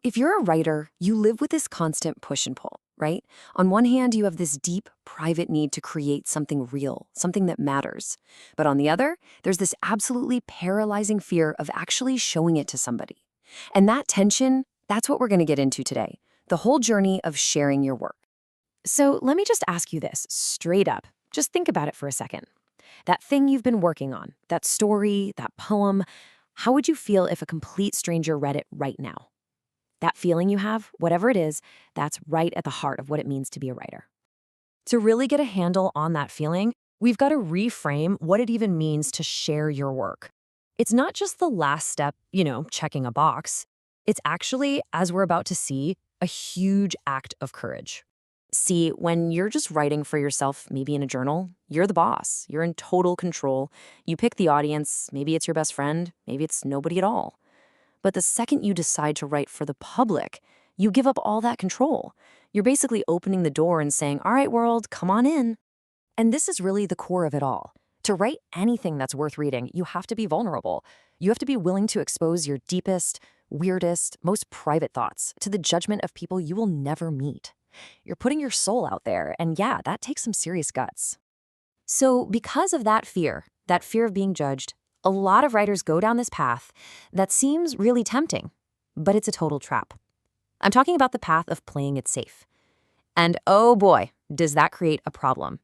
If you're a writer, you live with this constant push and pull, right? On one hand, you have this deep, private need to create something real, something that matters. But on the other, there's this absolutely paralyzing fear of actually showing it to somebody. And that tension, that's what we're going to get into today. The whole journey of sharing your work. So let me just ask you this straight up. Just think about it for a second. That thing you've been working on, that story, that poem, how would you feel if a complete stranger read it right now? That feeling you have, whatever it is, that's right at the heart of what it means to be a writer. To really get a handle on that feeling, we've got to reframe what it even means to share your work. It's not just the last step, checking a box. It's actually, as we're about to see, a huge act of courage. See, when you're just writing for yourself, maybe in a journal, you're the boss. You're in total control. You pick the audience. Maybe it's your best friend. Maybe it's nobody at all. But the second you decide to write for the public, you give up all that control. You're basically opening the door and saying, all right, world, come on in. And this is really the core of it all. To write anything that's worth reading, you have to be vulnerable. You have to be willing to expose your deepest, weirdest, most private thoughts to the judgment of people you will never meet. You're putting your soul out there, and yeah, that takes some serious guts. So because of that fear of being judged, a lot of writers go down this path that seems really tempting, but it's a total trap. I'm talking about the path of playing it safe. And oh boy, does that create a problem.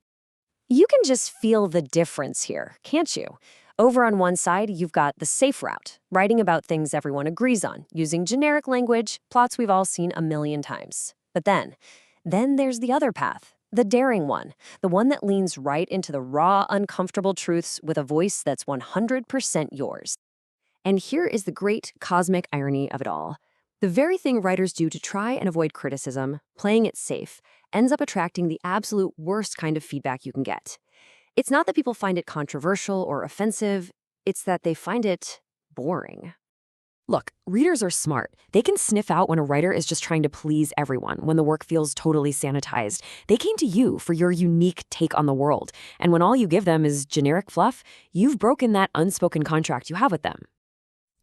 You can just feel the difference here, can't you? Over on one side, you've got the safe route, writing about things everyone agrees on, using generic language, plots we've all seen a million times. But then there's the other path. The daring one, the one that leans right into the raw, uncomfortable truths with a voice that's 100% yours. And here is the great cosmic irony of it all. The very thing writers do to try and avoid criticism, playing it safe, ends up attracting the absolute worst kind of feedback you can get. It's not that people find it controversial or offensive, it's that they find it boring. Look, readers are smart. They can sniff out when a writer is just trying to please everyone, when the work feels totally sanitized. They came to you for your unique take on the world, and when all you give them is generic fluff, you've broken that unspoken contract you have with them.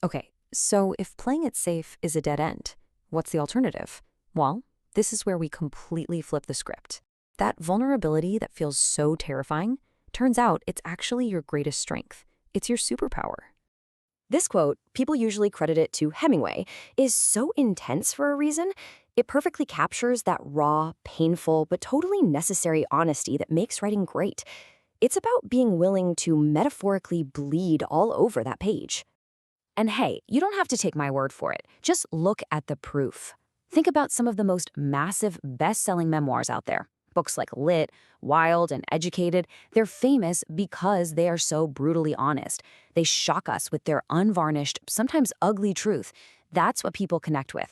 Okay, so if playing it safe is a dead end, what's the alternative? Well, this is where we completely flip the script. That vulnerability that feels so terrifying, turns out it's actually your greatest strength. It's your superpower. This quote, people usually credit it to Hemingway, is so intense for a reason. It perfectly captures that raw, painful, but totally necessary honesty that makes writing great. It's about being willing to metaphorically bleed all over that page. And hey, you don't have to take my word for it. Just look at the proof. Think about some of the most massive, best-selling memoirs out there. Books like Lit, Wild, and Educated, they're famous because they are so brutally honest. They shock us with their unvarnished, sometimes ugly truth. That's what people connect with.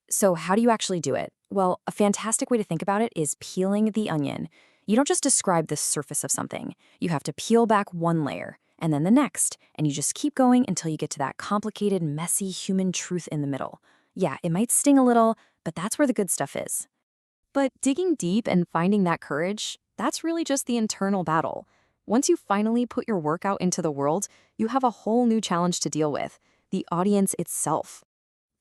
So how do you actually do it? Well, a fantastic way to think about it is peeling the onion. You don't just describe the surface of something. You have to peel back one layer, and then the next, and you just keep going until you get to that complicated, messy human truth in the middle. Yeah, it might sting a little, but that's where the good stuff is. But digging deep and finding that courage, that's really just the internal battle. Once you finally put your work out into the world, you have a whole new challenge to deal with, the audience itself.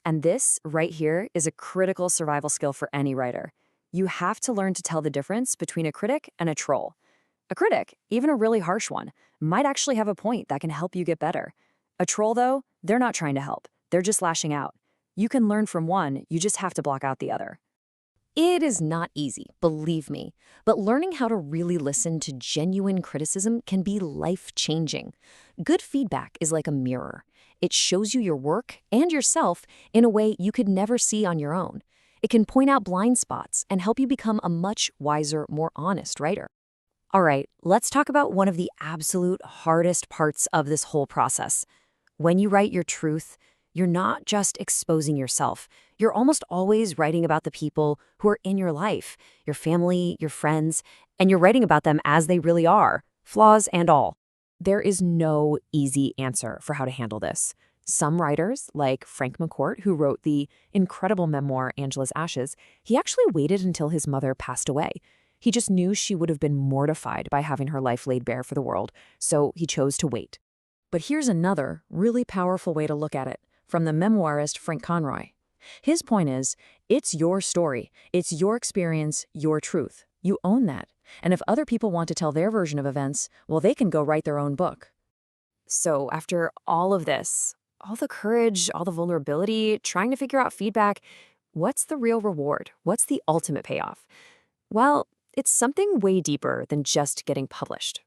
And this, right here, is a critical survival skill for any writer. You have to learn to tell the difference between a critic and a troll. A critic, even a really harsh one, might actually have a point that can help you get better. A troll, though, they're not trying to help. They're just lashing out. You can learn from one, you just have to block out the other. It is not easy, believe me, but learning how to really listen to genuine criticism can be life-changing. Good feedback is like a mirror. It shows you your work and yourself in a way you could never see on your own. It can point out blind spots and help you become a much wiser, more honest writer. All right, let's talk about one of the absolute hardest parts of this whole process. When you write your truth, you're not just exposing yourself. You're almost always writing about the people who are in your life, your family, your friends, and you're writing about them as they really are, flaws and all. There is no easy answer for how to handle this. Some writers, like Frank McCourt, who wrote the incredible memoir Angela's Ashes, he actually waited until his mother passed away. He just knew she would have been mortified by having her life laid bare for the world, so he chose to wait. But here's another really powerful way to look at it, from the memoirist Frank Conroy. His point is, it's your story, it's your experience, your truth. You own that. And if other people want to tell their version of events, well, they can go write their own book. So, after all of this, all the courage, all the vulnerability, trying to figure out feedback, what's the real reward? What's the ultimate payoff? Well, it's something way deeper than just getting published.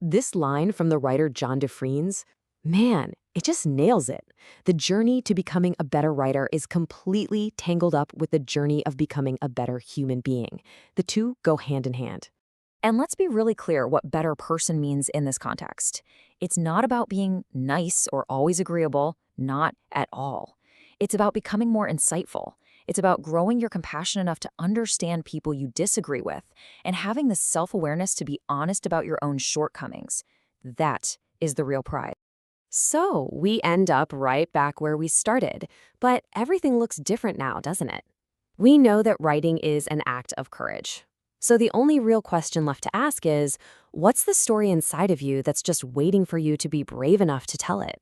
This line from the writer John DeFreens, man, it just nails it. The journey to becoming a better writer is completely tangled up with the journey of becoming a better human being. The two go hand in hand. And let's be really clear what better person means in this context. It's not about being nice or always agreeable, not at all. It's about becoming more insightful. It's about growing your compassion enough to understand people you disagree with and having the self-awareness to be honest about your own shortcomings. That is the real prize. So we end up right back where we started, but everything looks different now, doesn't it? We know that writing is an act of courage. So the only real question left to ask is, what's the story inside of you that's just waiting for you to be brave enough to tell it?